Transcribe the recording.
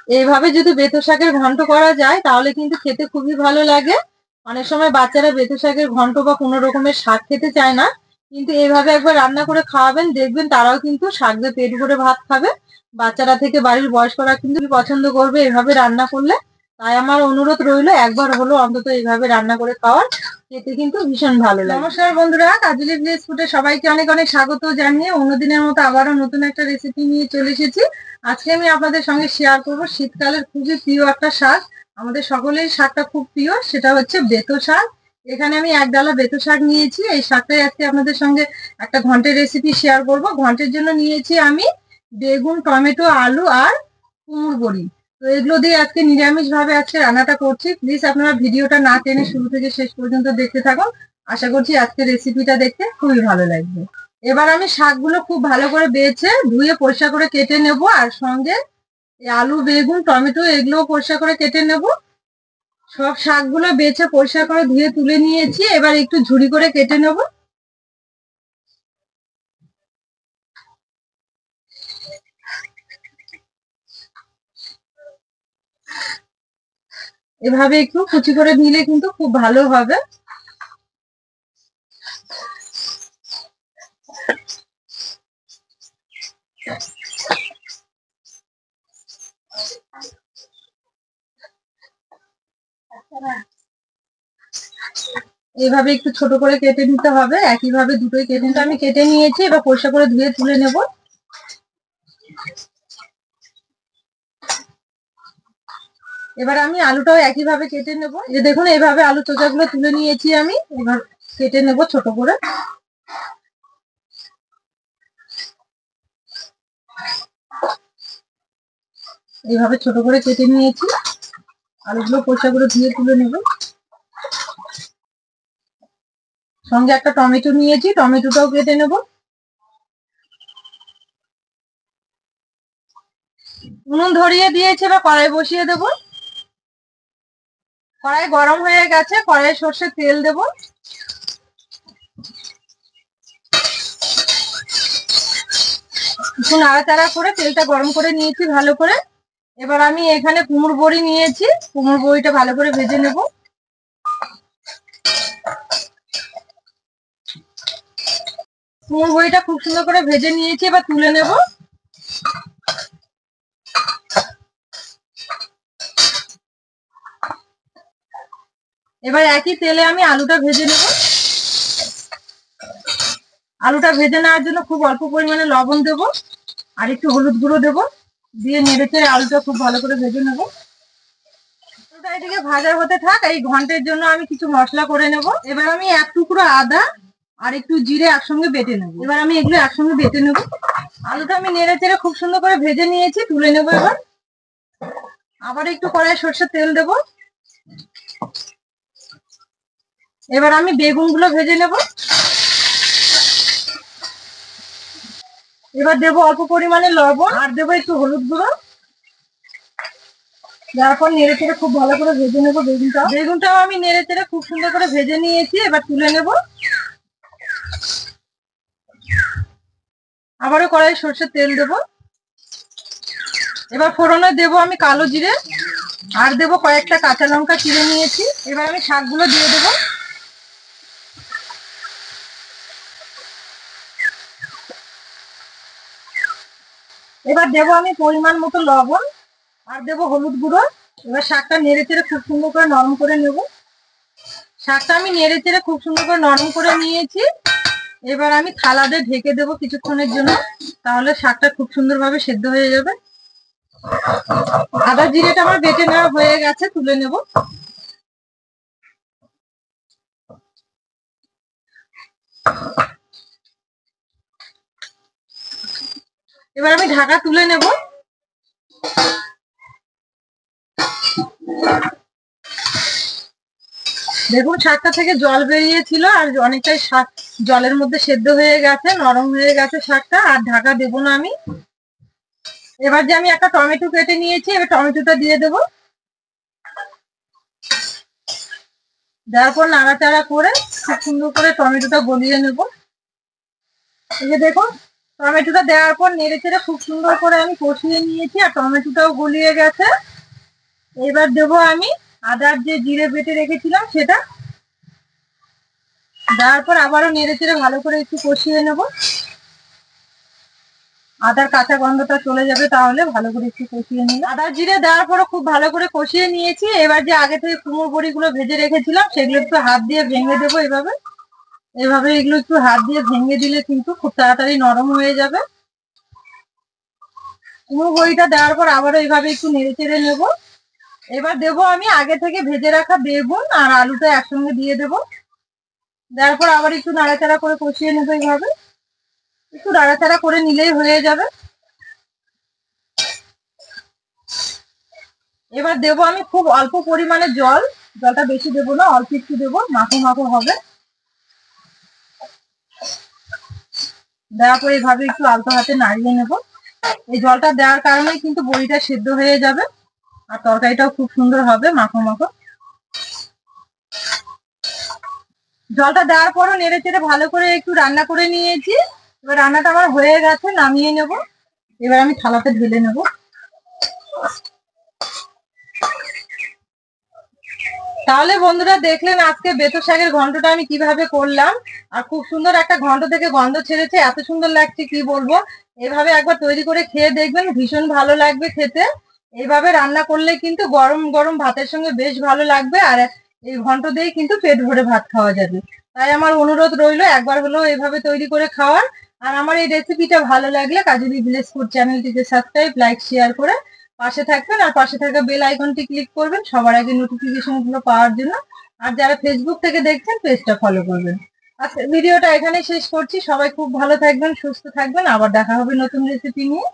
এইভাবে যদি বেথো শাকের ঘন্ট করা যায় তাহলে কিন্তু খেতে খুবই ভালো লাগে। অনেক সময় বাচ্চারা বেথো শাকের ঘন্ট বা কোনো রকমের শাক খেতে চায় না, কিন্তু এইভাবে একবার রান্না করে খাওয়াবেন, দেখবেন তারাও কিন্তু শাক দিয়ে পেট ভরে ভাত খাবে। বাচ্চারা থেকে বাড়ির বয়স্করা কিন্তু পছন্দ করবে এভাবে রান্না করলে। তাই আমার অনুরোধ রইলো একবার হলো অন্তত এইভাবে রান্না করে খাওয়ার, খেতে কিন্তু ভীষণ ভালো লাগে। নমস্কার বন্ধুরা, কাজলি ভিলেজ ফুডে সবাইকে অনেক অনেক স্বাগত জানিয়ে অন্যদিনের মতো আবারও নতুন একটা রেসিপি নিয়ে চলে এসেছি। আজকে আমি আপনাদের সঙ্গে শেয়ার করব শীতকালের খুবই প্রিয় একটা শাক। আমাদের সকলেই শাকটা খুব প্রিয়, সেটা হচ্ছে বেথো শাক। এখানে আমি এক ডালা বেথো শাক নিয়েছি। এই শাকটাই আজকে আপনাদের সঙ্গে একটা ঘন্টের রেসিপি শেয়ার করব। ঘন্টের জন্য নিয়েছি আমি বেগুন, টমেটো, আলু আর কুমড়ো বড়ি। তো এগুলো দিয়ে আজকে নিরামিষ ভাবে আজকে রান্নাটা করছি। প্লিজ আপনারা ভিডিওটা না টেনে শুরু থেকে শেষ পর্যন্ত দেখতে থাকুন। আশা করছি আজকের রেসিপিটা দেখতে খুবই ভালো লাগবে। এবার আমি শাকগুলো খুব ভালো করে বেছে ধুয়ে পরিষ্কার করে কেটে নেব, আর সঙ্গে আলু, বেগুন, টমেটো এগুলোও পরিষ্কার করে কেটে নেব। সব শাকগুলো বেছে পরিষ্কার করে ধুয়ে তুলে নিয়েছি। এবার একটু ঝুরি করে কেটে নেব। এভাবে একটু কুচি করে নিলে কিন্তু খুব ভালো হবে। এইভাবে একটু ছোট করে কেটে নিতে হবে। একইভাবে দুটোই কেটে নিতে আমি কেটে নিয়েছি। এবার পরিষ্কার করে ধুয়ে তুলে নেব। এবার আমি আলুটাও একইভাবে কেটে নেব। এই যে দেখুন, এইভাবে আলু চোচাগুলো তুলে নিয়েছি আমি। এবার কেটে নেব ছোট করে। এইভাবে ছোট করে কেটে নিয়েছি। আলুগুলো পরিষ্কার করে ধুয়ে তুলে নেব। সঙ্গে একটা টমেটো নিয়েছি, টমেটোটাও কেটে নেব। উনুন ধরিয়ে দিয়েছে, বা কড়াই বসিয়ে দেব। কড়াই গরম হয়ে গেছে, কড়াই সর্ষের তেল দেব। একটু নাড়াচাড়া করে তেলটা গরম করে নিয়েছি ভালো করে। এবার আমি এখানে কুমড়ো বড়ি নিয়েছি, কুমড়ো বড়িটা ভালো করে ভেজে নেব। কুমড়ো বড়িটা খুব সুন্দর করে ভেজে নিয়েছি, এবার তুলে নেব। এবার একই তেলে আমি আলুটা ভেজে নেব। আলুটা ভেজে নেওয়ার জন্য খুব অল্প পরিমাণে লবণ দেব, আর একটু হলুদ গুঁড়ো দেব। দিয়ে নেড়েচেড়ে আলুটা খুব ভালো করে ভেজে নেব। আলুটা এদিকে ভাজা হতে থাক। এই ঘন্টের জন্য আমি কিছু মশলা করে নেব। এবার আমি এক টুকরো আদা আর একটু জিরে একসঙ্গে বেটে নেব। এবার আমি এগুলো একসঙ্গে বেটে নেব। আলুটা আমি নেড়েচেড়ে খুব সুন্দর করে ভেজে নিয়েছি, তুলে নেব। এবার আবার একটু কড়াই সরষের তেল দেব। এবার আমি বেগুনগুলো ভেজে নেব। এবার দেবো অল্প পরিমাণে লবণ, আর দেবো একটু হলুদ গুঁড়ো। তারপর নেড়ে চেড়ে খুব ভালো করে ভেজে নেবো বেগুনটাও আমি নেড়ে চেড়ে খুব সুন্দর করে ভেজে নিয়েছি। এবার তুলে নেব। আবারও কড়াই সরষের তেল দেব। এবার ফোড়নে দেবো আমি কালো জিরে, আর দেবো কয়েকটা কাঁচা লঙ্কা চিড়ে নিয়েছি। এবার আমি শাকগুলো দিয়ে দেবো। এবার দেবো আমি পরিমাণ মতো লবণ, আর দেবো হলুদ গুঁড়ো। এবার শাকটা নেড়ে চেড়ে খুব সুন্দর করে নরম করে নেব। শাকটা আমি নেড়ে চেড়ে খুব সুন্দর করে নরম করে নিয়েছি। এবার আমি থালা দিয়ে ঢেকে দেবো কিছুক্ষণের জন্য, তাহলে শাকটা খুব সুন্দরভাবে সেদ্ধ হয়ে যাবে। আদা জিরেটা আমার বেটে নেওয়া হয়ে গেছে, তুলে নেব। এবার আমি ঢাকা তুলে নেব। দেখুন, শাকটা থেকে জল বেরিয়েছিল, আর অনেকটাই শাক জলের মধ্যে সেদ্ধ হয়ে গেছে, নরম হয়ে গেছে শাকটা। আর ঢাকা দেবো না আমি। এবার যে আমি একটা টমেটো কেটে নিয়েছি, এবার টমেটোটা দিয়ে দেবো। দেওয়ার পর নাড়াচাড়া করে খুব সুন্দর করে টমেটোটা গলিয়ে নেব। এই যে দেখুন, টমেটোটা দেওয়ার পর নেড়ে চেড়ে খুব সুন্দর করে আমি কষিয়ে নিয়েছি, আর টমেটোটাও গলিয়ে গেছে। এবার দেবো আমি আদার যে জিরে বেটে রেখেছিলাম সেটা। দেওয়ার পর আবারও নেড়ে চেড়ে ভালো করে একটু কষিয়ে নেব। আদার কাঁচা গন্ধটা চলে যাবে, তাহলে ভালো করে একটু কষিয়ে নিই। আদা জিরে দেওয়ার পরে খুব ভালো করে কষিয়ে নিয়েছি। এবার যে আগে থেকে কুমড়ো বড়িগুলো ভেজে রেখেছিলাম সেগুলো একটু হাত দিয়ে ভেঙে দেবো। এভাবে এভাবে এগুলো একটু হাত দিয়ে ভেঙে দিলে কিন্তু খুব তাড়াতাড়ি নরম হয়ে যাবে। কুমড়ো বড়িটা দেওয়ার পর আবারও এইভাবে একটু নেড়ে চেড়ে নেবো। এবার দেবো আমি আগে থেকে ভেজে রাখা বেগুন আর আলুটা একসঙ্গে দিয়ে দেবো। দেওয়ার পর আবার একটু নাড়াচাড়া করে কষিয়ে নেবো। এইভাবে একটু নাড়াচাড়া করে নিলেই হয়ে যাবে। এবার দেবো আমি খুব অল্প পরিমাণে জল, জলটা বেশি দেবো না, অল্প একটু দেবো, মাখো মাখো হবে। দেওয়ার পর এইভাবে একটু আলতো হাতে নাড়িয়ে নেব। এই জলটা দেওয়ার কারণে কিন্তু বড়িটা সেদ্ধ হয়ে যাবে আর তরকারিটাও খুব সুন্দর হবে, মাখো মাখো। জলটা দেওয়ার পরও নেড়ে চেড়ে ভালো করে একটু রান্না করে নিয়েছি। এবার রান্নাটা আমার হয়ে গেছে, নামিয়ে নেব। এবার আমি থালাতে ঢেলে নেব। তাহলে বন্ধুরা দেখলেন আজকে বেতো শাকের ঘন্টটা আমি কিভাবে করলাম, আর খুব সুন্দর একটা ঘন্ট থেকে গন্ধ ছেড়েছে, এত সুন্দর লাগছে কি বলবো। এভাবে একবার তৈরি করে খেয়ে দেখবেন, ভীষণ ভালো লাগবে খেতে। এইভাবে রান্না করলে কিন্তু গরম গরম ভাতের সঙ্গে বেশ ভালো লাগবে, আর এই ঘন্ট দিয়ে কিন্তু পেট ভরে ভাত খাওয়া যাবে। তাই আমার অনুরোধ রইলো একবার হলেও এভাবে তৈরি করে খাওয়ার। আর আমার এই রেসিপিটা ভালো লাগলে কাজলি ভিলেজ ফুড চ্যানেলটিকে সাবস্ক্রাইব, লাইক, শেয়ার করে পাশে থাকবেন, আর পাশে থাকা বেল আইকনটি ক্লিক করবেন সবার আগে নোটিফিকেশন গুলো পাওয়ার জন্য। আর যারা ফেসবুক থেকে দেখছেন পেজটা ফলো করবেন। আজকে ভিডিওটা এখানেই শেষ করছি। সবাই খুব ভালো থাকবেন, সুস্থ থাকবেন, আবার দেখা হবে নতুন রেসিপি নিয়ে।